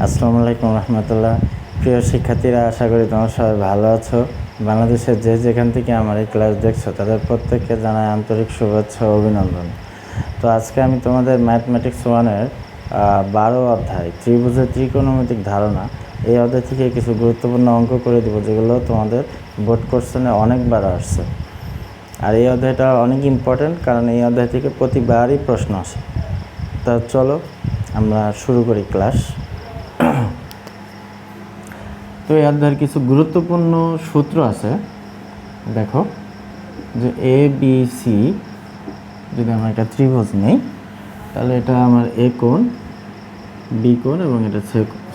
আসসালামু আলাইকুম রহমতুল্লাহ। প্রিয় শিক্ষার্থীরা, আশা করি তোমরা সবাই ভালো আছো। বাংলাদেশের যেখান থেকে আমার এই ক্লাস দেখছো তাদের প্রত্যেককে জানাই আন্তরিক শুভেচ্ছা ও অভিনন্দন। তো আজকে আমি তোমাদের ম্যাথমেটিক্স 1-এর 12 অধ্যায় ত্রিভুজের ত্রিকোণমিতিক ধারণা এই অধ্যায় থেকে কিছু গুরুত্বপূর্ণ অঙ্ক করে দেবো, যেগুলো তোমাদের বোর্ড কোশ্চেনে অনেকবার আসছে। আর এই অধ্যায়টা অনেক ইম্পর্ট্যান্ট, কারণ এই অধ্যায় থেকে প্রতিবারই প্রশ্ন আসে। তা চলো আমরা শুরু করি ক্লাস। তো এই অধ্যায়ের কিছু গুরুত্বপূর্ণ সূত্র আছে। দেখো যে এ বি সি, যদি আমরা একটা ত্রিভুজ নিই তাহলে এটা আমার এ কোণ, বি কোণ এবং এটা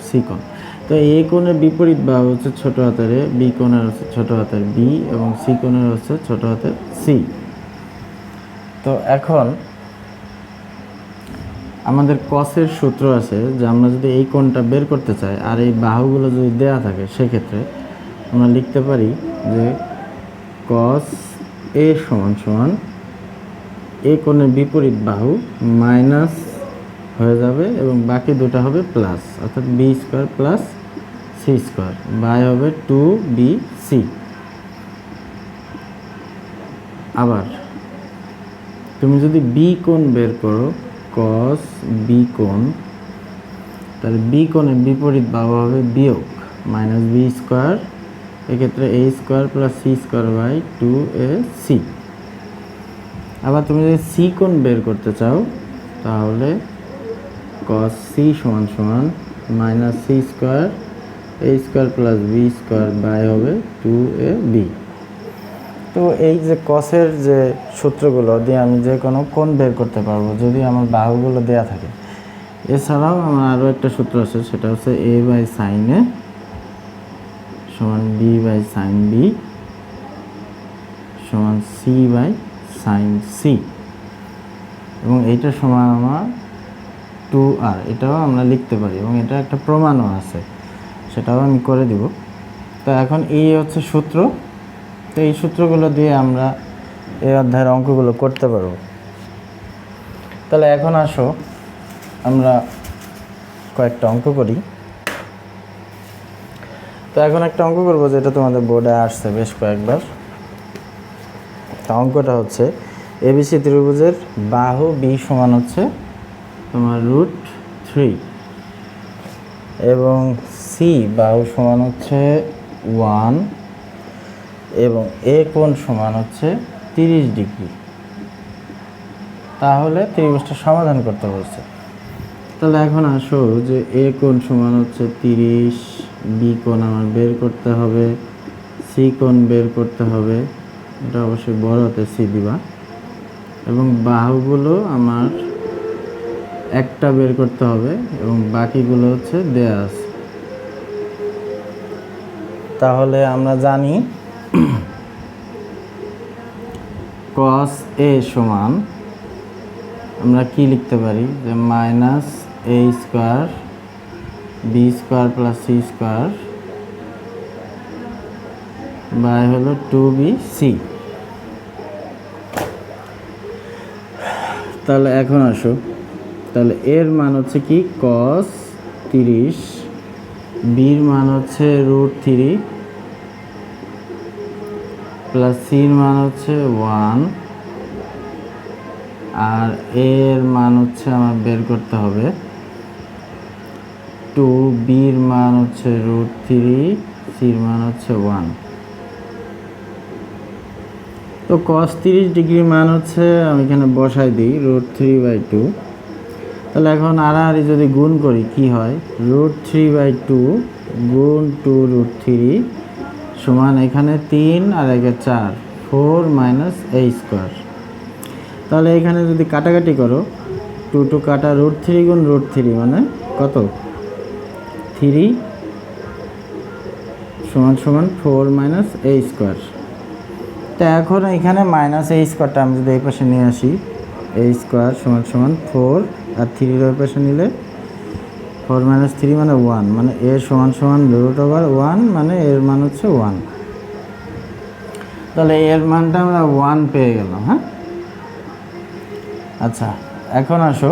সি কোণ। তো এ কোণের বিপরীত বাহু হচ্ছে ছোট হাতের এ, বি কোণের হচ্ছে ছোট হাতের বি এবং সি কোণের হচ্ছে ছোট হাতের সি। তো এখন আমাদের কসের সূত্র আছে যে আমরা যদি এই কোণটা বের করতে চাই আর এই বাহুগুলো যদি দেয়া থাকে, সেক্ষেত্রে আমরা লিখতে পারি যে কস এ সমান সমান এ কোণের বিপরীত বাহু মাইনাস হয়ে যাবে এবং বাকি দুটো হবে প্লাস, অর্থাৎ B square plus C square by হবে 2bc। আবার তুমি যদি বি কোণ বের করো, কস বি কোণ, তাহলে বি কোণের বিপরীত বাহু হবে বিয়োগ মাইনাস বি স্কোয়ার, এক্ষেত্রে A square plus C square by 2ac। আবার তুমি যদি সি কোণ বের করতে চাও তাহলে কস সি সমান সমান minus C square A square plus B square by হবে 2ab। তো এই যে কসের যে সূত্রগুলো দিয়ে আমি যে কোনো কোণ বের করতে পারবো যদি আমার বাহুগুলো দেয়া থাকে। এছাড়াও আমার আরও একটা সূত্র আছে, সেটা হচ্ছে এ বাই সাইন এ সমান বি বাই সাইন বি সমান সি বাই সাইন সি, এবং এইটা সমান আমার 2r। এটাও আমরা লিখতে পারি এবং এটা একটা প্রমাণও আছে, সেটাও আমি করে দিব। তো এখন এই হচ্ছে সূত্র। তো এই সূত্রগুলো দিয়ে আমরা এই অধ্যায়ের অঙ্কগুলো করতে পারবো। তাহলে এখন আসো আমরা কয়েকটা অঙ্ক করি। তো এখন একটা অঙ্ক করবো যেটা তোমাদের বোর্ডে আসছে বেশ কয়েকবার। তা অঙ্কটা হচ্ছে এবিসি ত্রিভুজের বাহু বি সমান হচ্ছে তোমার √3 এবং সি বাহু সমান হচ্ছে 1 এবং এ কোণ সমান হচ্ছে 30 ডিগ্রি। তাহলে ত্রিভুজটা সমাধান করতে বলছে। তাহলে এখন আসো যে এ কোণ সমান হচ্ছে 30, বি কোণ আমার বের করতে হবে, সি কোণ বের করতে হবে, এটা অবশ্যই বড় হাতে সি দিবা, এবং বাহুগুলো আমার একটা বের করতে হবে এবং বাকিগুলো হচ্ছে দেয়া আছে। তাহলে আমরা জানি কস এ সমান আমরা কি লিখতে পারি যে minus A square B square plus C square by হলো 2bc। তাহলে এখন আসো, তাহলে এর মান হচ্ছে কি কস 30, বির মান হচ্ছে √3 প্লাস সির মান হচ্ছে 1 আর এর মান হচ্ছে আমার বের করতে হবে 2, বির মান হচ্ছে √3, সির মান হচ্ছে 1। তো cos 30 ডিগ্রি মান হচ্ছে আমি এখানে বসাই দিই √3/2। তাহলে এখন আড়াআড়ি যদি গুণ করি কি হয়, √3/2 গুণ 2√3 সমান এখানে 3 আর একে 4, 4 মাইনাস a স্কোয়ার। তাহলে এখানে যদি কাটাকাটি করো 2 কাটা √3 গুণ √3 মানে কত, 3 সমান সমান 4 মাইনাস a স্কোয়ার। তো এখন এখানে মাইনাস a স্কোয়ারটা আমি যদি এই পাশে নিয়ে আসি, a স্কোয়ার সমান সমান 4 আর 3 ওই পাশে নিলে 4 মাইনাস 3 মানে 1, মানে a সমান সমান √1 মানে এর মান হচ্ছে 1। তাহলে এর মানটা আমরা 1 পেয়ে গেলাম। হ্যাঁ, আচ্ছা এখন আসো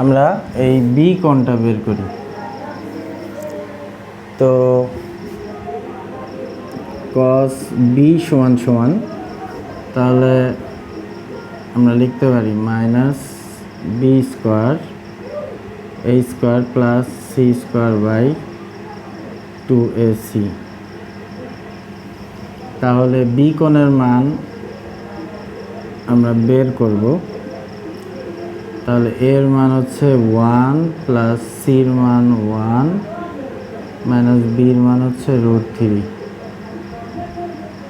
আমরা এই বি কোণটা বের করি। তো cos বি সমান সমান, তাহলে আমরা লিখতে পারি minus B square A square plus C square by 2ac। তাহলে বি কোণের মান আমরা বের করব। তাহলে এর মান হচ্ছে 1 প্লাস সির মান 1 মাইনাস বির মান হচ্ছে √3,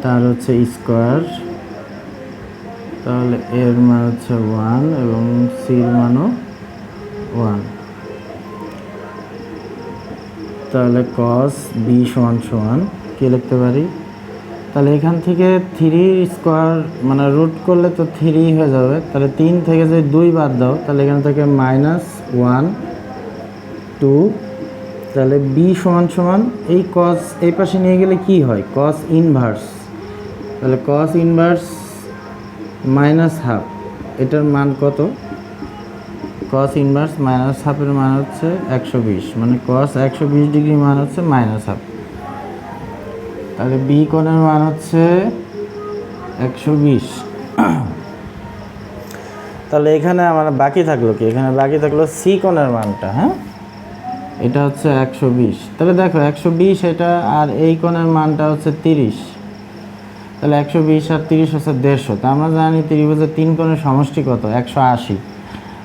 তার হচ্ছে স্কোয়ার। তাহলে এর মান হচ্ছে 1 এবং সির মানও 1। তাহলে cos বি সমান সমান কী লিখতে পারি? তাহলে এখান থেকে 3 স্কোয়ার মানে রুট করলে তো 3 হয়ে যাবে। তাহলে 3 থেকে যদি 2 বাদ দাও তাহলে এখান থেকে -1 2। তাহলে বি সমান সমান এই cos এই পাশে নিয়ে গেলে কি হয়? cos inverse. তাহলে cos ইনভার্স -½ এটার মান কত? cos ইনভার্স -½ এর মান হচ্ছে 120, মানে cos 120 ডিগ্রি মান হচ্ছে -½ তাহলে বি কোণের মান হচ্ছে 120। তাহলে এখানে আমার বাকি থাকলো কি? এখানে বাকি থাকলো সি কোণের মানটা। হ্যাঁ, এটা হচ্ছে 120। তাহলে দেখো 120 এটা, আর এই কোণের মানটা হচ্ছে 30। তাহলে 120 আর 30 হচ্ছে 150। তা আমরা জানি ত্রিভুজের 3 কোণের সমষ্টি কত? 180।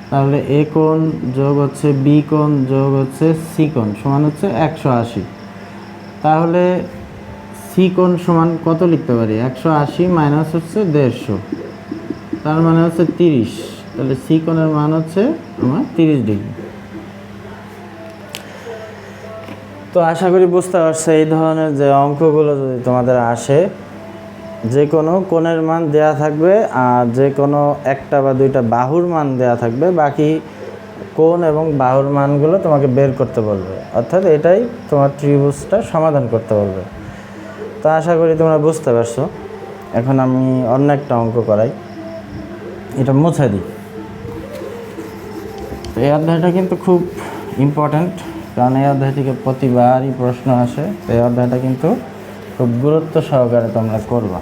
তাহলে এ কোণ যোগ হচ্ছে বি কোণ যোগ হচ্ছে সি কোণ সমান হচ্ছে 180। তাহলে সি কোণ সমান কত লিখতে পারি? 180 মাইনাস হচ্ছে 150, তার মানে হচ্ছে 30। তাহলে সি কোণের মান হচ্ছে আমার 30 ডিগ্রি। তো আশা করি বুঝতে পারছো, এই ধরনের যে অঙ্কগুলো যদি তোমাদের আসে, যে কোনো কোণের মান দেয়া থাকবে আর যে কোনো একটা বা দুইটা বাহুর মান দেয়া থাকবে, বাকি কোণ এবং বাহুর মানগুলো তোমাকে বের করতে বলবে, অর্থাৎ এটাই তোমার ত্রিভুজটা সমাধান করতে বলবে। তো আশা করি তোমরা বুঝতে পারছো। এখন আমি অন্য একটা অঙ্ক করাই, এটা মুছে দিই। এই অধ্যায়টা কিন্তু খুব ইম্পর্ট্যান্ট, কারণ এই অধ্যায় থেকে প্রতিবারই প্রশ্ন আসে। তো এই অধ্যায়টা কিন্তু খুব গুরুত্ব সহকারে তোমরা করবা।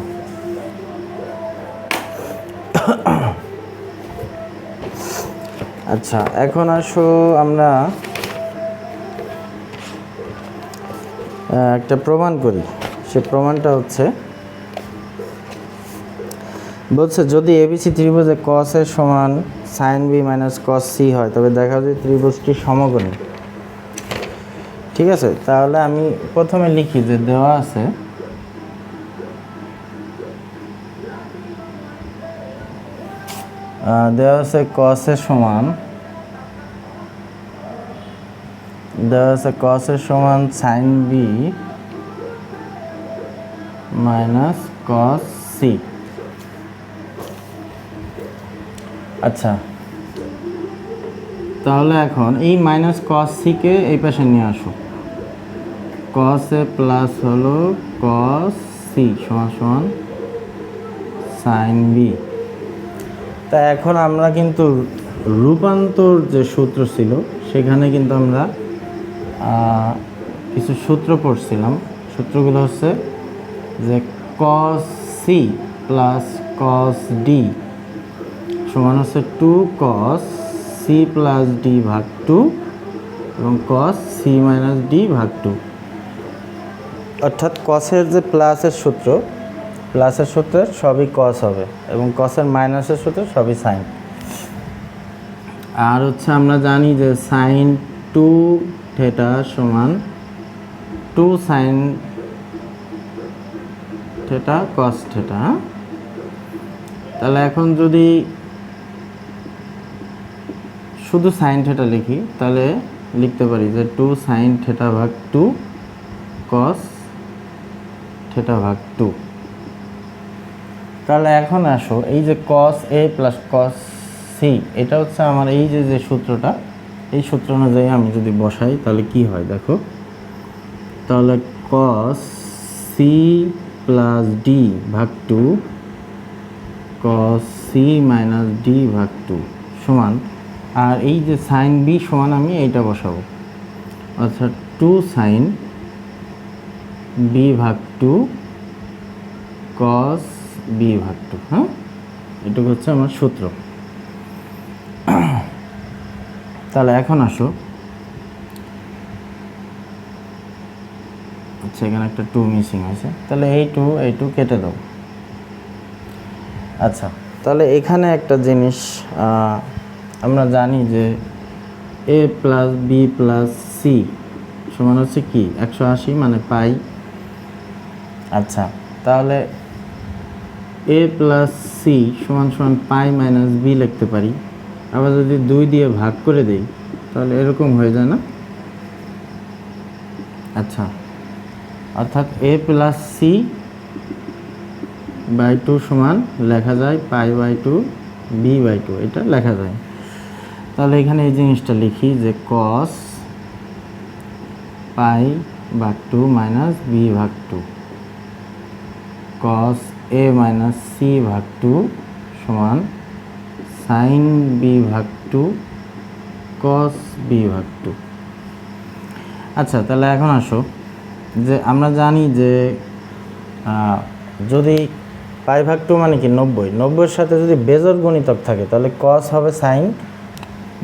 আচ্ছা, এখন আসো আমরা একটা প্রমাণ করি। সে প্রমাণটা হচ্ছে, বলছে যদি এবিসি ত্রিভুজে cos এর সমান sin b minus cos c হয়, তবে দেখা যায় ত্রিভুজটি সমকোণী। ঠিক আছে, তাহলে আমি প্রথমে লিখি যে দেওয়া আছে cos এর সমান, দেওয়া আছে cos এর সমান sin b minus cos c। আচ্ছা, তাহলে এখন এই মাইনাস cos c কে এই পাশে নিয়ে আসো। cos a প্লাস হলো cos c সমান সমান sin b। তা এখন আমরা কিন্তু রূপান্তর যে সূত্র ছিল সেখানে কিন্তু আমরা কিছু সূত্র পড়ছিলাম। সূত্রগুলো হচ্ছে যে cos c plus cos d সমান হচ্ছে 2 cos c প্লাস d ভাগ 2 এবং cos c মাইনাস d ভাগ 2। অর্থাৎ cosের যে প্লাসের সূত্র, প্লাসের সূত্রে সবই cos হবে এবং cosের মাইনাসের সূত্রে সবই sin। আর হচ্ছে আমরা জানি যে sin 2 থিটা সমান 2 sin থিটা cos থিটা। তাহলে এখন যদি শুধু sin থিটা লিখি তাহলে লিখতে পারি যে 2 sin থিটা ভাগ 2 cos থিটা ভাগ 2। তাহলে এখন আসো এই যে cos a plus cos c, এটা হচ্ছে আমার এই যে সূত্রটা, এই সূত্র অনুযায়ী আমি যদি বসাই তাহলে কি হয় দেখো। তাহলে cos c প্লাস d ভাগ 2 cos c মাইনাস d ভাগ 2 সমান আর এই যে সাইন বি সমান আমি এইটা বসাবো, অর্থাৎ 2 সাইন বি ভাগ 2 কস বি ভাগ 2। হ্যাঁ, এটুকু হচ্ছে আমার সূত্র। তাহলে এখন আসো, আচ্ছা এখানে একটা 2 মিসিং আছে, তাহলে এই টু কেটে দাও। আচ্ছা, তাহলে এখানে একটা জিনিস আমরা জানি যে এ প্লাস বি প্লাস সি সমান হচ্ছে কি 180 মানে পাই। আচ্ছা, তাহলে এ প্লাস সি সমান সমান পাই মাইনাস বি লিখতে পারি। আবার যদি 2 দিয়ে ভাগ করে দেই তাহলে এরকম হয়ে যায় না? আচ্ছা, অর্থাৎ এ প্লাস সি বাই 2 সমান লেখা যায় পাই বাই 2 বি বাই 2, এটা লেখা যায়। তাহলে এখানে এই জিনিসটা লিখি যে কস পাই ভাগ 2 মাইনাস বি ভাগ 2 কস এ মাইনাস সি ভাগ 2 সমান সাইন বি ভাগ 2 কস বি ভাগ 2। আচ্ছা, তাহলে এখন আসো যে আমরা জানি যে যদি পাই ভাগ 2 মানে কি 90-90-এর সাথে যদি বেজোড় গুণিতক থাকে তাহলে কস হবে সাইন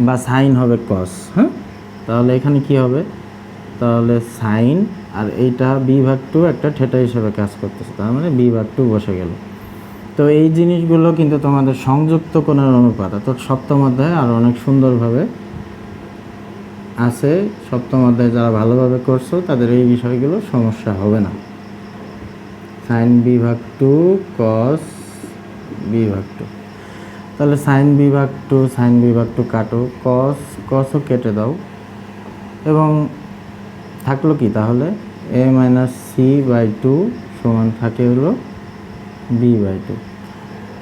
বা সাইন হবে কস। হ্যাঁ, তাহলে এখানে কি হবে, তাহলে সাইন আর এইটা বি ভাগ 2 একটা থিটা হিসেবে কাজ করতেছে, তার মানে বি ভাগ 2 বসে গেল। তো এই জিনিসগুলো কিন্তু তোমাদের সংযুক্ত কোণের অনুপাত, অর্থাৎ সপ্তম অধ্যায়ে আরও অনেক সুন্দরভাবে আছে। সপ্তম অধ্যায়ে যারা ভালোভাবে করছো তাদের এই বিষয়গুলো সমস্যা হবে না। সাইন বি ভাগ 2 কস বি ভাগ 2, তাহলে সাইন বি ভাগ 2 কাটো, কসও কেটে দাও, এবং থাকলো কি তাহলে এ মাইনাস সি বাই 2 সমান থাকে হলো বি বাই 2।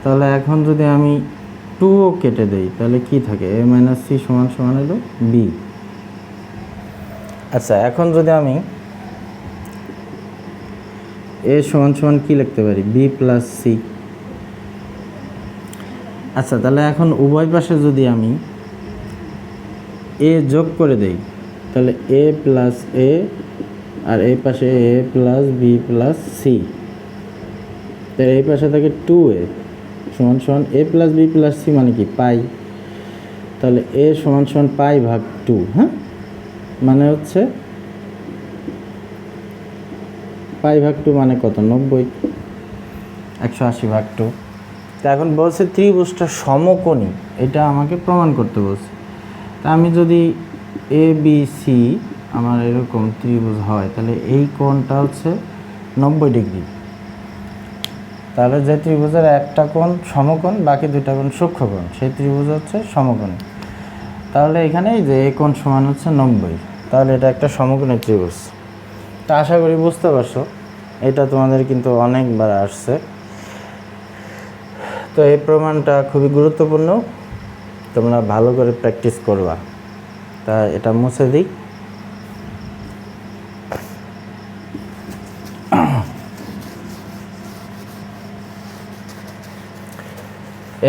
তাহলে এখন যদি আমি 2ও কেটে দেই তাহলে কি থাকে, এ মাইনাস সি সমান সমান হলো বি। আচ্ছা, এখন যদি আমি এ সমান সমান কি লিখতে পারি, বি প্লাস সি। আচ্ছা, তাহলে এখন উভয় পাশে যদি আমি এ যোগ করে দেই তাহলে এ প্লাস এ আর এই পাশে এ প্লাস বি প্লাস সি, তাহলে এই পাশে থাকে 2a সমান সমান এ প্লাস বি প্লাস সি মানে কি পাই, তাহলে এ সমান সমান পাই ভাগ 2। হ্যাঁ, মানে হচ্ছে পাই ভাগ 2 মানে কত, 90, 180 ভাগ 2। তা এখন বলছে ত্রিভুজটা সমকোণী, এটা আমাকে প্রমাণ করতে বলছে। তা আমি যদি এ বি সি আমার এরকম ত্রিভুজ হয় তাহলে এই কোণটা হচ্ছে 90 ডিগ্রি। তাহলে যে ত্রিভুজের একটা কোণ সমকোণ বাকি দুইটা কোণ সূক্ষ্মকোণ, সেই ত্রিভুজ হচ্ছে সমকোণী। তাহলে এখানে যে এই কোণ সমান হচ্ছে 90, তাহলে এটা একটা সমকোণী ত্রিভুজ। তা আশা করি বুঝতে পারছো, এটা তোমাদের কিন্তু অনেকবার আসছে। তো এই প্রমাণটা খুবই গুরুত্বপূর্ণ, তোমরা ভালো করে প্র্যাকটিস করবা। তা এটা মুছে দিই।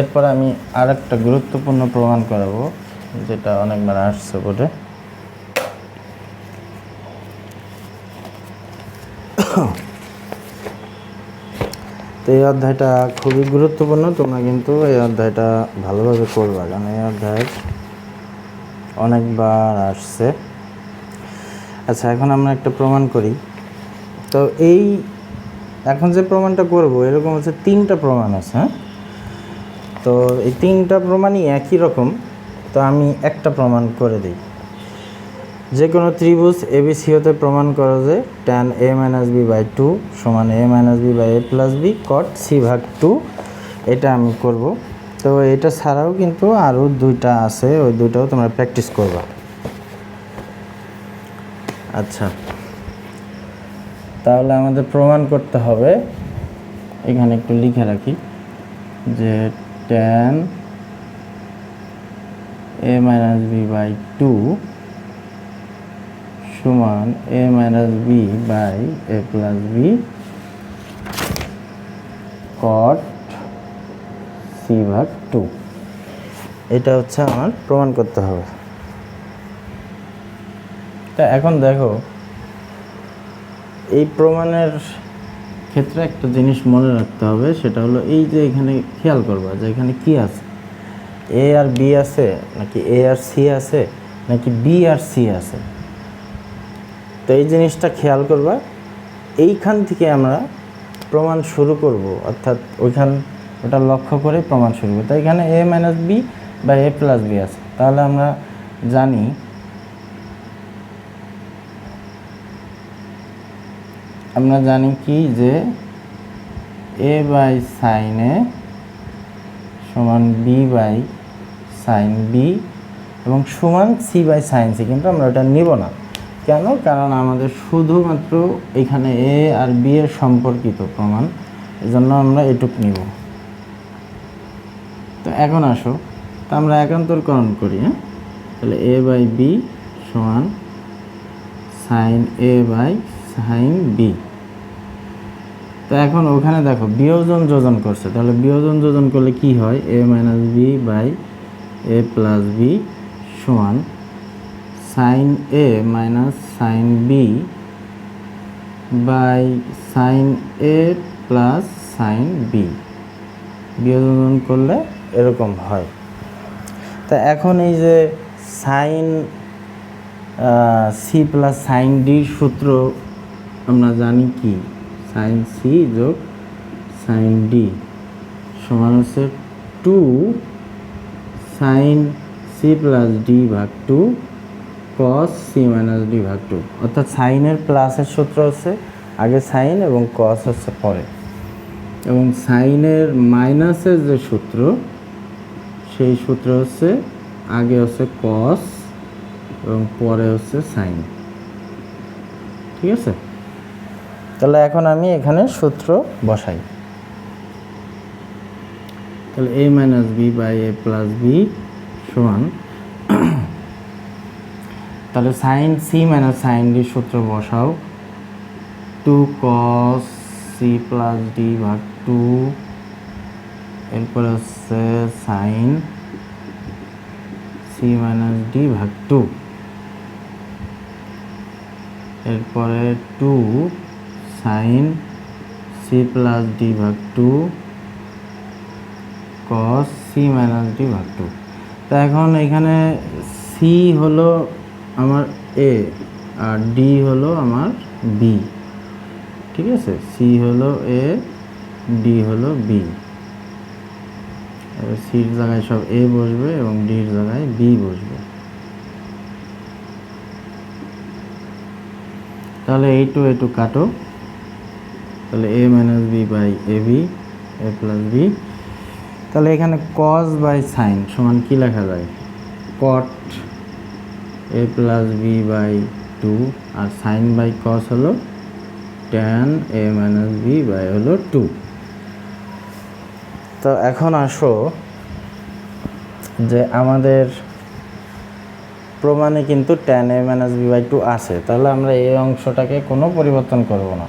এরপর আমি আরেকটা গুরুত্বপূর্ণ প্রমাণ করাবো, যেটা অনেকবার আসছে বোর্ডে। তো এই অধ্যায়টা খুবই গুরুত্বপূর্ণ, তোমরা কিন্তু এই অধ্যায়টা ভালোভাবে করবা, কারণ এই অধ্যায় অনেকবার আসছে। আচ্ছা, এখন আমরা একটা প্রমাণ করি। তো এই এখন যে প্রমাণটা করব এরকম হচ্ছে 3টা প্রমাণ আছে। হ্যাঁ, তো এই 3টা প্রমাণই একই রকম। তো আমি একটা প্রমাণ করে দিই, যে কোনো ত্রিভুজ এবিসি হতে প্রমাণ করো যে tan a minus B by 2 সমান a minus B by a plus B cot c ভাগ 2, এটা আমি করব। তো এটা ছাড়াও কিন্তু আরও 2টা আছে, ওই 2টাও তোমরা প্র্যাকটিস করবা। আচ্ছা, তাহলে আমাদের প্রমাণ করতে হবে, এখানে একটু লিখে রাখি যে tan a minus B by 2 সমান a minus B by a plus B cot c ভাগ 2। এটা হচ্ছে আমার প্রমাণ করতে হবে। তা এখন দেখো, এই প্রমাণের ক্ষেত্রে একটা জিনিস মনে রাখতে হবে, সেটা হলো এই যে এখানে খেয়াল করবা যে এখানে কি আছে, এ আর বি আছে নাকি এ আর সি আছে নাকি বি আর সি আছে। তো এই জিনিসটা খেয়াল করবা, এইখান থেকে আমরা প্রমাণ শুরু করব, অর্থাৎ ওটা লক্ষ্য করে প্রমাণ শুরু করব। তো এখানে এ মাইনাস বি বা এ প্লাস বি আছে, তাহলে আমরা জানি কি যে এ বাই সাইন এ সমান বি বাই সাইন বি এবং সমান সি বাই সাইন সি, কিন্তু আমরা ওটা নিব না। কেন? কারণ আমাদের শুধুমাত্র এখানে এ আর বি এর সম্পর্কিত প্রমাণ, এজন্য আমরা এটুক নিব। তো এখন আসো, তো আমরা একান্তরকরণ করি। হ্যাঁ, তাহলে এ বাই বি সমান sine A by sine B. তো এখন ওখানে দেখো বিয়োজন যোজন করছে, তাহলে বিয়োজন যোজন করলে কি হয়, A minus B by A plus B সমান sine A minus sine B by sine A plus sine B. বিয়োজন করলে এরকম হয়। তা এখন এই যে সাইন সি প্লাস সাইন ডির সূত্র আমরা জানি কি, সাইন সি যোগ সাইন ডি সমান হচ্ছে 2 সাইন সি প্লাস ডি ভাগ 2 কস সি মাইনাস ডি ভাগ 2। অর্থাৎ সাইনের প্লাসের সূত্র হচ্ছে আগে সাইন এবং কস হচ্ছে পরে, এবং সাইনের মাইনাসের যে সূত্র সেই সূত্র হচ্ছে আগে হচ্ছে কস এবং পরে হচ্ছে সাইন। ঠিক আছে? তাহলে এখন আমি এখানে সূত্র বসাই। তাহলে A minus B by A plus B সমান, তাহলে sine C minus sine D সূত্র বসাও, 2 কস সি প্লাস ডি ভাগ 2, এরপরে হচ্ছে সাইন সি মাইনাস ডি ভাগ 2, এরপরে 2 সাইন সি প্লাস ডি ভাগ 2 কস সি মাইনাস ডি ভাগ 2। তো এখন এখানে সি হলো আমার এ আর ডি হলো আমার বি। ঠিক আছে, সি হলো এ, ডি হলো বি। এবার সির জায়গায় সব এ বসবে এবং ডির জায়গায় বি বসবে। তাহলে এইটু কাটো, তাহলে A minus B by A B, A plus B. তাহলে এখানে কস বাই সাইন সমান কি লেখা যায়, cot A plus B by 2, আর সাইন বাই কস হলো tan A minus B by হলো 2। তো এখন আসো যে আমাদের প্রমাণে কিন্তু tan A minus B by 2 আছে, তাহলে আমরা এই অংশটাকে কোনো পরিবর্তন করব না,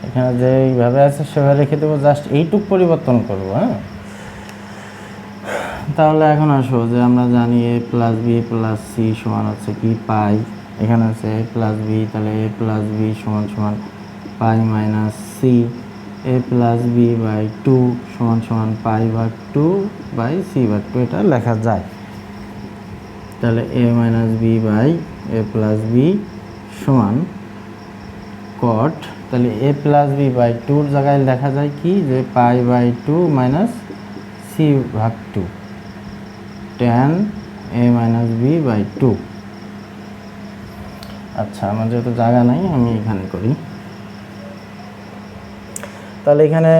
এখানে যেইভাবে আছে সেভাবে রেখে দেবো, জাস্ট এইটুক পরিবর্তন করব। হ্যাঁ, তাহলে এখন আসো যে আমরা জানি এ প্লাস বি প্লাস সি সমান হচ্ছে কি পাই, এখানে আছে এ প্লাস বি, তাহলে এ প্লাস বি সমান সমান pi minus C, A plus B by 2 সমান সমান পাই ভাগ 2 বাই সি ভাগ 2, এটা লেখা যায়। তাহলে A minus B by A plus B সমান কট, তাহলে এ প্লাস বি বাই 2 জায়গায় লেখা যায় কি, যে পাই বাই 2 মাইনাস সি ভাগ 2 tan A minus B by 2। আচ্ছা, আমার যেহেতু জায়গা নাই আমি এখানে করি। তাহলে এখানে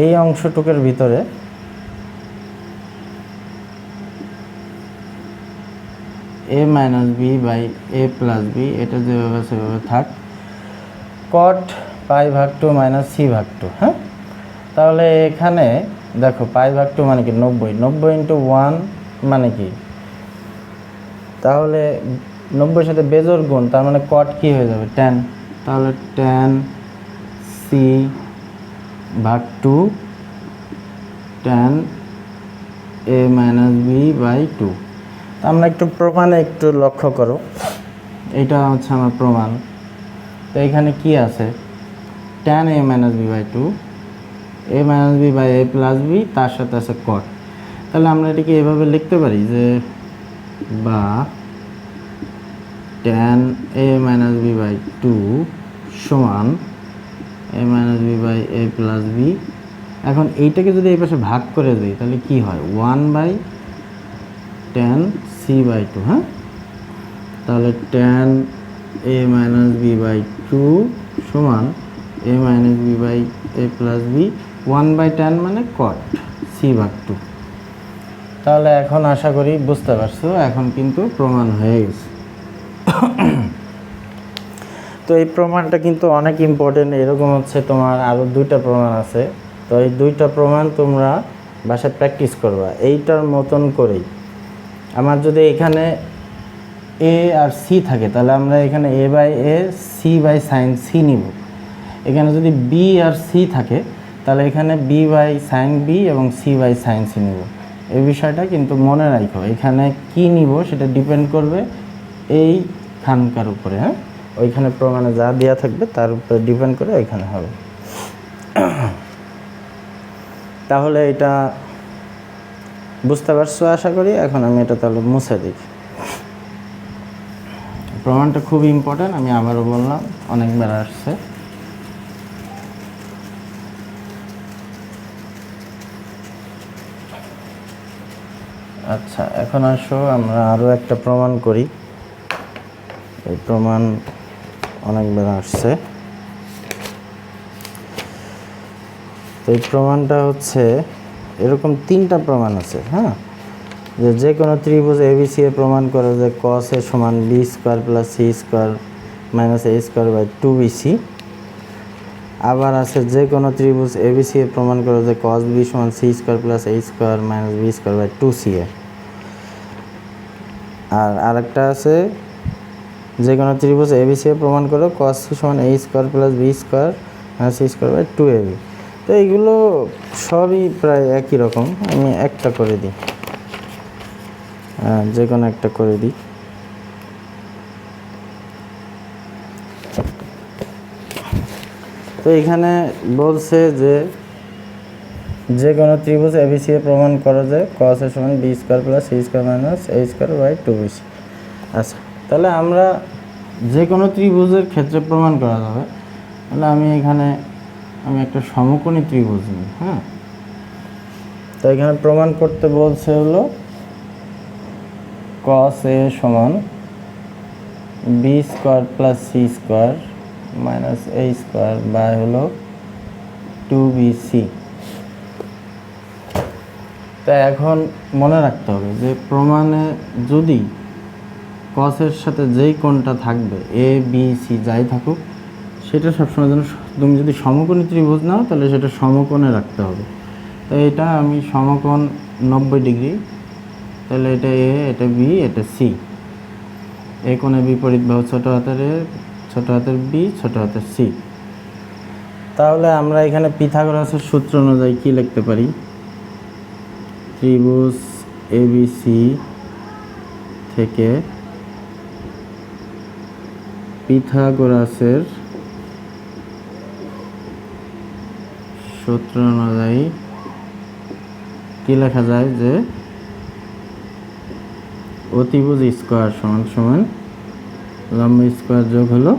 এই অংশটুকের ভিতরে A minus B by A plus B, এটা যেভাবে সেভাবে থাক, কট পাই ভাগ 2 মাইনাস সি ভাগ 2। হ্যাঁ, তাহলে এখানে দেখো পাই ভাগ 2 মানে কি 90, 90 ইন্টু 1 মানে কি, তাহলে 90-এর সাথে বেজোর গুণ, তার মানে কট কি হয়ে যাবে, ট্যান। তাহলে ট্যান সি ভাগ 2 tan A minus B by two. তো আমরা একটু প্রমাণে একটু লক্ষ্য করো, এইটা হচ্ছে আমার প্রমাণ। তো এখানে কি আছে, tan A minus B by two, A minus B by A plus B, তার সাথে আছে কট। তাহলে আমরা এটাকে এভাবে লিখতে পারি যে বা tan A minus B by two সমান A minus B by A plus B. এখন এইটাকে যদি এই পাশে ভাগ করে দিই তাহলে কি হয়, 1/tan সি বাই টু। হ্যাঁ, তাহলে tan A minus B by two সমান A minus B by A plus B, 1/tan মানে কট সি ভাগ টু। তাহলে এখন আশা করি বুঝতে পারছো, এখন কিন্তু প্রমাণ হয়ে গেছে। তো এই প্রমাণটা কিন্তু অনেক ইম্পর্টেন্ট। এরকম হচ্ছে তোমার আরও 2টা প্রমাণ আছে। তো এই 2টা প্রমাণ তোমরা বাসায় প্র্যাকটিস করবা এইটার মতন করেই। আমার যদি এখানে এ আর সি থাকে তাহলে আমরা এখানে A by A C by sine C নিব। এখানে যদি বি আর সি থাকে তাহলে এখানে বি বাই সাইন বি এবং সি বাই সাইন সি নিব। এই বিষয়টা কিন্তু মনে রাখো, এখানে কি নিব সেটা ডিপেন্ড করবে এই খানকার উপরে। হ্যাঁ, ওইখানে প্রমাণে যা দেওয়া থাকবে তার উপরে ডিপেন্ড করে এখানে হবে। তাহলে এটা বুঝতে পারছো আশা করি। এখন আমি এটা তাহলে মুছে দিই। প্রমাণটা খুব ইম্পর্ট্যান্ট, আমি আবারও বললাম, অনেকবার আসছে। আচ্ছা, এখন আসো আমরা আরও একটা প্রমাণ করি। এই প্রমাণ অনেকবার আসছে। তো এই প্রমাণটা হচ্ছে এরকম 3টা প্রমাণ আছে। হ্যাঁ, যে কোনো ত্রিভুজ এবিসি এ প্রমাণ করে যে কস এ সমান B square plus C square minus A square by 2bc। আবার আছে যে কোনো ত্রিভুজ এবিসি এ প্রমাণ করে যে কস বি সমান C square plus A square minus B square by 2ca। আর আরেকটা আছে যে কোনো ত্রিভুজ এবিসি এ প্রমাণ করে কস সি সমান A square plus B square minus C square by 2ab। তো এইগুলো সবই প্রায় একই রকম। আমি একটা করে দিই, যে কোনো একটা করে দিই। তো এখানে বলছে যে কোনো ত্রিভুজ এবিসি এ প্রমাণ করো যে কস এর সমান B square plus C square minus A square by 2bc। আচ্ছা, তাহলে আমরা যে কোনো ত্রিভুজের ক্ষেত্রে প্রমাণ করা যাবে। তাহলে আমি একটা সমকোণী ত্রিভুজ নিই। হ্যাঁ, তো এখানে প্রমাণ করতে বলছে হলো কস এ সমান B square plus C square minus A square by হলো 2bc। তা এখন মনে রাখতে হবে যে প্রমাণে যদি কসের সাথে যেই কোণটা থাকবে এ বি সি যাই থাকুক, সেটা সবসময় যেন তুমি যদি সমকোণী ত্রিভুজ নাও তাহলে সেটা সমকোণে রাখতে হবে। তো এটা আমি সমকোণ 90 ডিগ্রি, তাহলে এটা এ, এটা বি, এটা সি। এই কোণে বিপরীত বাহু ছোট হাতের এ, ছোট হাতের বি, ছোট হাতের সি। তাহলে আমরা এখানে পিথাগোরাসের সূত্র অনুযায়ী কি লিখতে পারি, ত্রিভুজ এবিসি থেকে পিথাগোরাসের সূত্র অনুযায়ী কি লেখা যায় যে অতিভুজ স্কোয়ার সমান সমান লম্ব স্কোয়ার যোগ হলো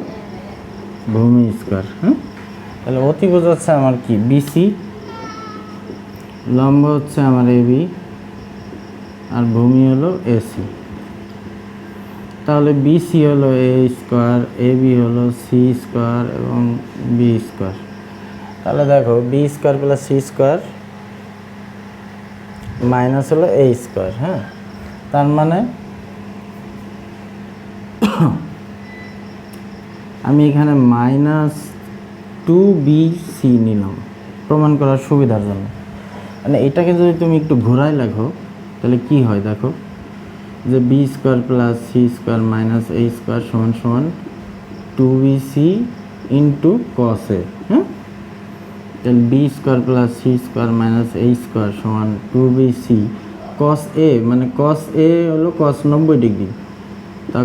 ভূমি স্কোয়ার। হ্যাঁ, তাহলে অতিভুজ হচ্ছে আমার কি বিসি, লম্ব হচ্ছে আমার এবি, আর ভূমি হলো এসি। তাহলে বিসি হলো এ স্কোয়ার, এবি হলো সি স্কোয়ার এবং বি স্কোয়ার। তাহলে দেখো B square plus C square minus হলো এ স্কোয়ার। হ্যাঁ, তার মানে আমি এখানে -2bc নিলাম প্রমাণ করার সুবিধার জন্য। মানে এটাকে যদি তুমি একটু ঘোরায় লেখো তাহলে কি হয় দেখো, যে B square plus C square minus A square সমান সমান 2bc ইন্টু কস এ। হ্যাঁ, তাহলে B square plus C square minus A square সমান 2bc কস এ মানে কস এ হলো কস 90 ডিগ্রি, তা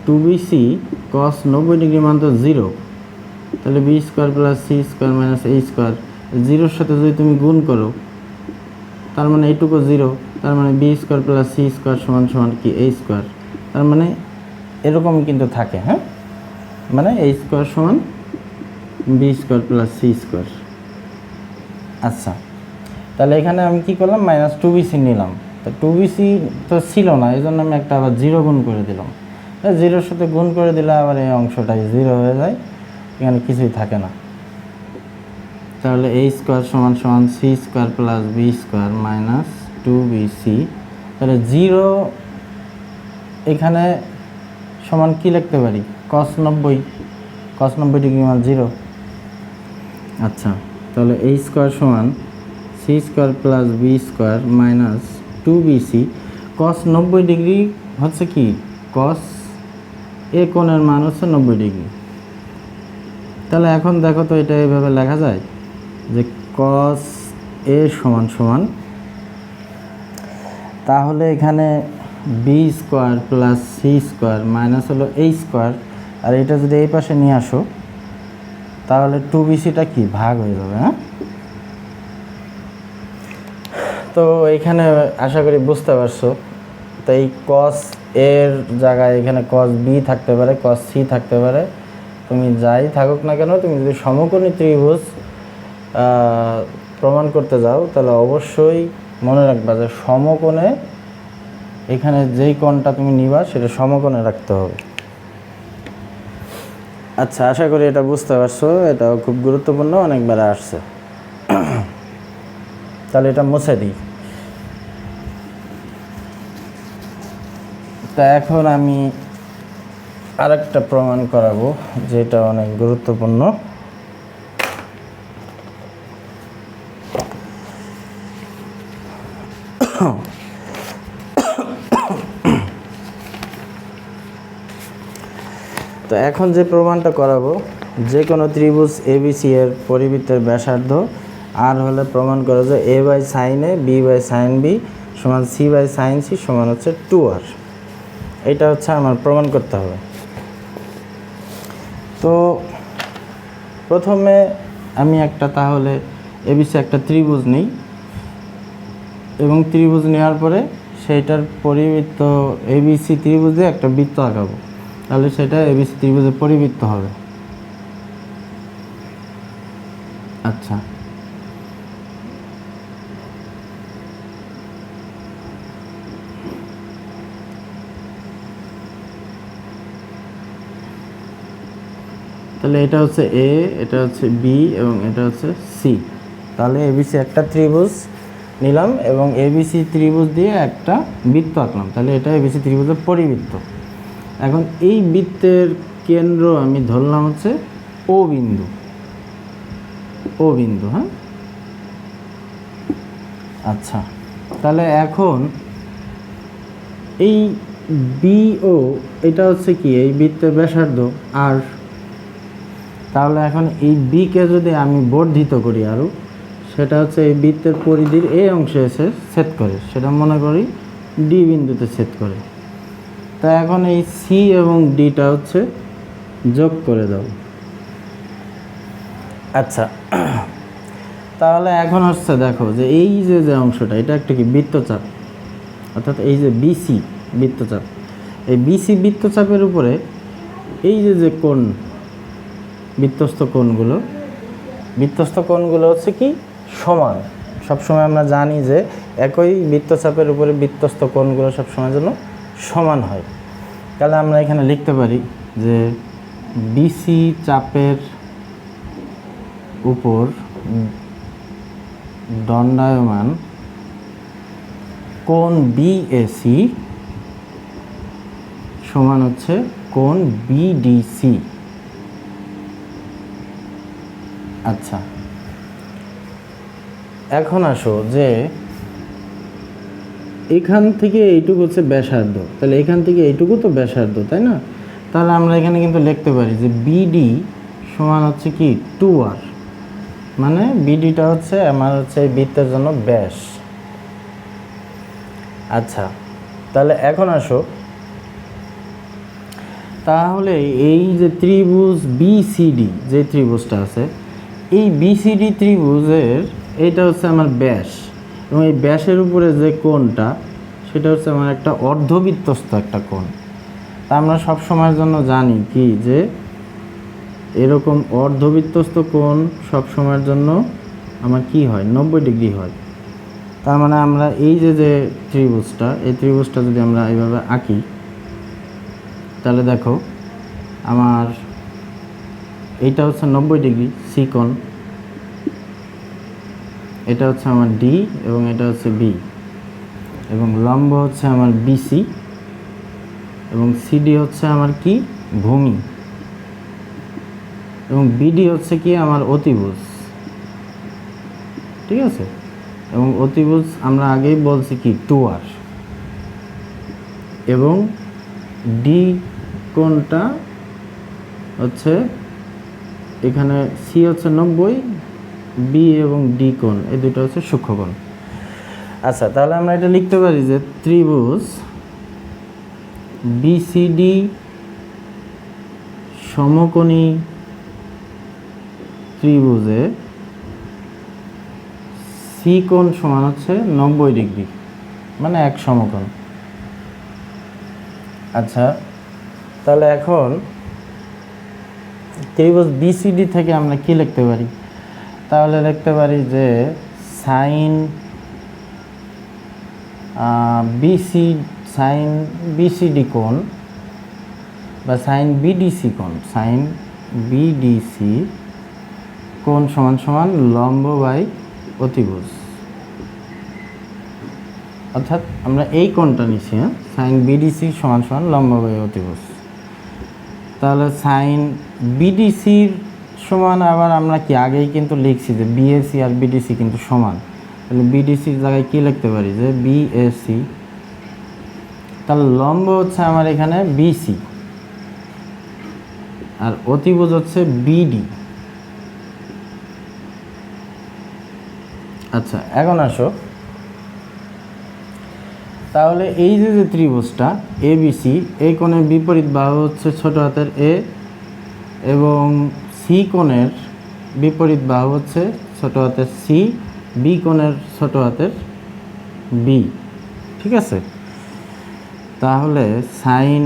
2bc কস 90 ডিগ্রি মান তো 0, তাহলে B square plus C square minus A square, 0-র সাথে যদি তুমি গুণ করো তার মানে এইটুকু 0, তার মানে B square plus C square সমান সমান কি এ স্কোয়ার, তার মানে এরকমই কিন্তু থাকে। হ্যাঁ, মানে এ স্কোয়ার সমান B square plus C square. আচ্ছা, তাহলে এখানে আমি কি করলাম, মাইনাস 2bc নিলাম, তো 2bc তো ছিল না, এই জন্য আমি একটা আবার 0 গুণ করে দিলাম। 0-র সাথে গুণ করে দিলে আবার এই অংশটাই 0 হয়ে যায়, এখানে কিছুই থাকে না। তাহলে এ স্কোয়ার সমান সমান C square plus B square minus 2bc, তাহলে 0 এখানে সমান কি লিখতে পারি, কস 90 ডিগ্রি মান 0। আচ্ছা, তাহলে এ স্কোয়ার সমান C square plus B square minus 2bc, cos 90 degree হচ্ছে কি, কস এ কোণের মান হচ্ছে 90 ডিগ্রি। তাহলে এখন দেখো তো এটা এইভাবে লেখা যায় যে কস এ সমান সমান, তাহলে এখানে B square plus C square minus হলো এ স্কোয়ার, আর এটা যদি এই পাশে নিয়ে আসো তাহলে 2bcটা কি ভাগ হয়ে যাবে। হ্যাঁ, তো এইখানে আশা করি বুঝতে পারছো। তো এই কস এর জায়গায় এখানে কস বি থাকতে পারে, কস সি থাকতে পারে, তুমি যাই থাকুক না কেন, তুমি যদি সমকোণী ত্রিভুজ প্রমাণ করতে যাও তাহলে অবশ্যই মনে রাখবা যে সমকোণে এখানে যেই কোণটা তুমি নিবা সেটা সমকোণে রাখতে হবে। আচ্ছা, আশা করি এটা বুঝতে পারছো, এটাও খুব গুরুত্বপূর্ণ, অনেকবার আসছে। তাহলে এটা মুছে দিই। তা এখন আমি আরেকটা প্রমাণ করাবো যেটা অনেক গুরুত্বপূর্ণ। তো এখন যে প্রমাণটা করাবো, যে কোনো ত্রিভুজ এবিসি এর পরিবৃত্তের ব্যাসার্ধ আর হলে প্রমাণ করা যায় A by sine A B by sine B সমান সি বাই সাইন সি সমান হচ্ছে 2r। এটা হচ্ছে আমার প্রমাণ করতে হবে। তো প্রথমে আমি তাহলে এবিসি একটা ত্রিভুজ নিই, এবং ত্রিভুজ নেওয়ার পরে সেইটার পরিবৃত্ত এবিসি ত্রিভুজে একটা বৃত্ত আঁকাবো, তাহলে সেটা এবিসি ত্রিভুজের পরিবৃত্ত হবে। আচ্ছা, তাহলে এটা হচ্ছে এ, এটা হচ্ছে বি এবং এটা হচ্ছে সি। তাহলে এবিসি একটা ত্রিভুজ নিলাম এবং এবিসি ত্রিভুজ দিয়ে একটা বৃত্ত আঁকলাম, তাহলে এটা এবিসি ত্রিভুজের পরিবৃত্ত। এখন এই বৃত্তের কেন্দ্র আমি ধরলাম হচ্ছে ও বিন্দু, ও বিন্দু। হ্যাঁ, আচ্ছা, তাহলে এখন এই বিও এটা হচ্ছে কি এই বৃত্তের ব্যাসার্ধ আর, তাহলে এখন এই বিকে যদি আমি বর্ধিত করি আরও, সেটা হচ্ছে এই বৃত্তের পরিধির এই অংশে এসে ছেদ করে, সেটা মনে করি ডি বিন্দুতে ছেদ করে। তা এখন এই সি এবং ডিটা হচ্ছে যোগ করে দাও। আচ্ছা, তাহলে এখন হচ্ছে দেখো যে এই যে অংশটা এটা একটা কি বৃত্তচাপ, অর্থাৎ এই যে বিসি বৃত্তচাপ, এই বিসি বৃত্তচাপের উপরে এই যে কোণ বৃত্তস্থ কোণগুলো হচ্ছে কি সমান। সবসময় আমরা জানি যে একই বৃত্তচাপের উপরে বৃত্তস্থ কোণগুলো সবসময় জন্য সমান হয়। তাহলে আমরা এখানে লিখতে পারি যে বিসি চাপের উপর দণ্ডায়মান কোণ বিএসি সমান হচ্ছে কোণ বিডিসি। আচ্ছা, এখন আসো যে এখান থেকে এইটুকু হচ্ছে ব্যাসার্ধ, তাহলে এখান থেকে এইটুকু তো ব্যাসার্ধ, তাই না? তাহলে আমরা এখানে কিন্তু লিখতে পারি যে বিডি সমান হচ্ছে কি 2r, মানে বিডিটা হচ্ছে আমার হচ্ছে এই বৃত্তের জন্য ব্যাস। আচ্ছা, তাহলে এখন আসো, তাহলে এই যে ত্রিভুজ বিসিডি, যে ত্রিভুজটা আছে, এই বিসিডি ত্রিভুজের এইটা হচ্ছে আমার ব্যাস, এবং এই ব্যাসের উপরে যে কোণটা সেটা হচ্ছে আমার একটা অর্ধবৃত্তস্থ একটা কোণ। তা আমরা সব সময়ের জন্য জানি কি যে এরকম অর্ধবৃত্তস্থ কোণ সব সময়ের জন্য আমার কি হয়, 90 ডিগ্রি হয়। তার মানে আমরা এই যে যে ত্রিভুজটা, এই ত্রিভুজটা যদি আমরা এইভাবে আঁকি, তাহলে দেখো আমার এইটা হচ্ছে 90 ডিগ্রি সি কোণ, এটা হচ্ছে আমার ডি এবং এটা হচ্ছে বি, এবং লম্ব হচ্ছে আমার বিসি, এবং সিডি হচ্ছে আমার কি, ভূমি, এবং বিডি হচ্ছে কি আমার অতিভুজ। ঠিক আছে, এবং অতিভুজ আমরা আগেই বলছি কি 2r, এবং ডি কোণটা হচ্ছে এখানে সি হচ্ছে 90, বি এবং ডি কোণ এই দুটো হচ্ছে সূক্ষ্মকোণ। আচ্ছা, তাহলে আমরা এটা লিখতে পারি যে ত্রিভুজ বিসিডি সমকোণী ত্রিভুজে সি কোণ সমান হচ্ছে 90 ডিগ্রি, মানে এক সমকোণ। আচ্ছা, তাহলে এখন ত্রিভুজ বিসিডি থেকে আমরা কি লিখতে পারি, তাহলে লিখতে পারি যে সাইন বিসিডি কোণ বা সাইন বিডিসি কোণ, সাইন বিডিসি কোণ সমান সমান লম্ব বাই অতিভুজ। অর্থাৎ আমরা এই কোণটা নিচ্ছি, হ্যাঁ, সাইন বিডিসি সমান সমান লম্ব বাই অতিভুজ। তাহলে সাইন বিডিসির সমান আবার আমরা কি আগেই কিন্তু লিখছি যে বিএসি আর বিডিসি কিন্তু সমান, তাহলে বিডিসির জায়গায় কি লিখতে পারি যে বিএসি, তাহলে লম্ব হচ্ছে আমার এখানে বিসি আর অতিভুজ হচ্ছে বিডি। আচ্ছা, এখন আসো, তাহলে এই যে যে ত্রিভুজটা এবিসি, এই কোণের বিপরীত বাহু হচ্ছে ছোট হাতের এ, এবং সি কোণের বিপরীত বাহু হচ্ছে ছোট হাতের সি, বি কোণের ছোট হাতের বি। ঠিক আছে, তাহলে সাইন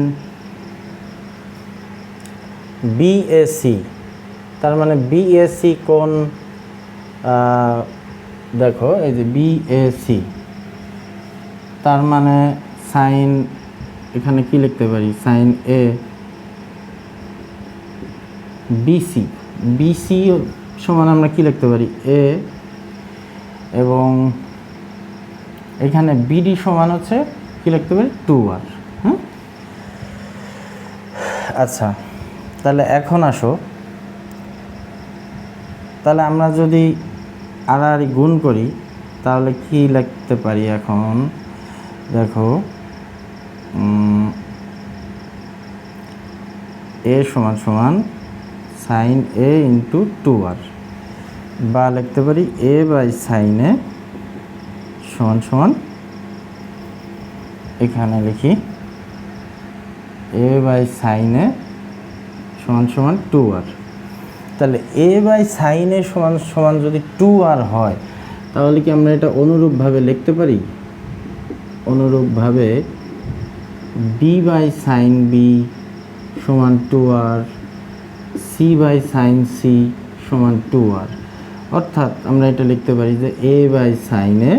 বিএসি, তার মানে বিএসি কোণ, দেখো এই যে বিএসি, তার মানে সাইন, এখানে কি লিখতে পারি, সাইন এ বিসি, বিসি সমান আমরা কি লিখতে পারি এ, এবং এখানে বিডি সমান হচ্ছে কি লিখতে পারি 2r। হ্যাঁ, আচ্ছা, তাহলে এখন আসো, তাহলে আমরা যদি আর গুণ করি তাহলে কি লিখতে পারি, এখন দেখো এ সমান সমান সাইন এ ইন্টু 2r, বা লিখতে পারি এ বাই সাইন এ সমান সমান, এখানে লিখি এ বাই সাইন এ সমান সমান 2r। তাহলে এ বাই সাইন এ সমান সমান যদি 2r হয়, তাহলে কি আমরা এটা অনুরূপভাবে লিখতে পারি, অনুরূপভাবে বি বাই সাইন বি সমান 2r, C by sine C সমান 2r। অর্থাৎ আমরা এটা লিখতে পারি যে এ বাই সাইন এ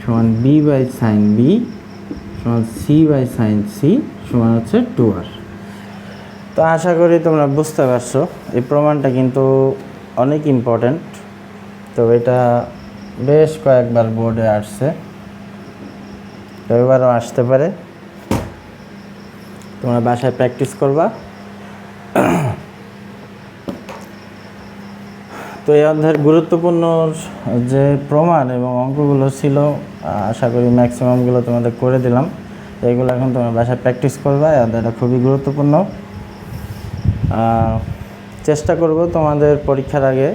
সমান বি বাই সাইন বি সমান সি বাই সাইন সি সমান হচ্ছে 2r। তো আশা করি তোমরা বুঝতে পারছো, এই প্রমাণটা কিন্তু অনেক ইম্পর্ট্যান্ট। তো এটা বেশ কয়েকবার বোর্ডে আসছে, তো এবারও আসতে পারে, তোমরা বাসায় প্র্যাকটিস করবা। তো এই অধ্যায়ের গুরুত্বপূর্ণ যে প্রমাণ এবং অঙ্কগুলো ছিল, আশা করি ম্যাক্সিমামগুলো তোমাদের করে দিলাম। এইগুলো এখন তোমরা বাসায় প্র্যাকটিস করবা, এই অধ্যায়টা খুবই গুরুত্বপূর্ণ। চেষ্টা করব তোমাদের পরীক্ষার আগে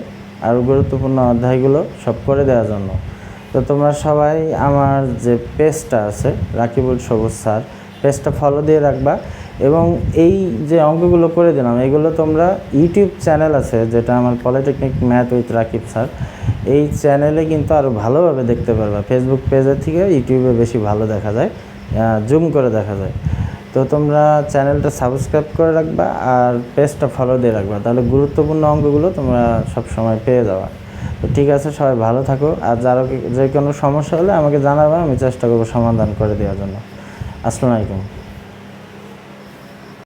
আরও গুরুত্বপূর্ণ অধ্যায়গুলো সব করে দেওয়ার জন্য। তো তোমরা সবাই আমার যে পেজটা আছে রাকিবুল সবুজ স্যার, পেজটা ফলো দিয়ে রাখবা। এবং এই যে অঙ্কগুলো করে দিলাম এগুলো তোমরা ইউটিউব চ্যানেল আছে যেটা আমার polytechnic math with Rakib sir, এই চ্যানেলে কিন্তু আরও ভালোভাবে দেখতে পারবা। ফেসবুক পেজের থেকে ইউটিউবে বেশি ভালো দেখা যায়, জুম করে দেখা যায়। তো তোমরা চ্যানেলটা সাবস্ক্রাইব করে রাখবা আর পেজটা ফলো দিয়ে রাখবা, তাহলে গুরুত্বপূর্ণ অঙ্কগুলো তোমরা সব সময় পেয়ে যাবা। তো ঠিক আছে, সবাই ভালো থাকো। আর যে কোনো সমস্যা হলে আমাকে জানাবা, আমি চেষ্টা করবো সমাধান করে দেওয়ার জন্য। আসসালামু আলাইকুম।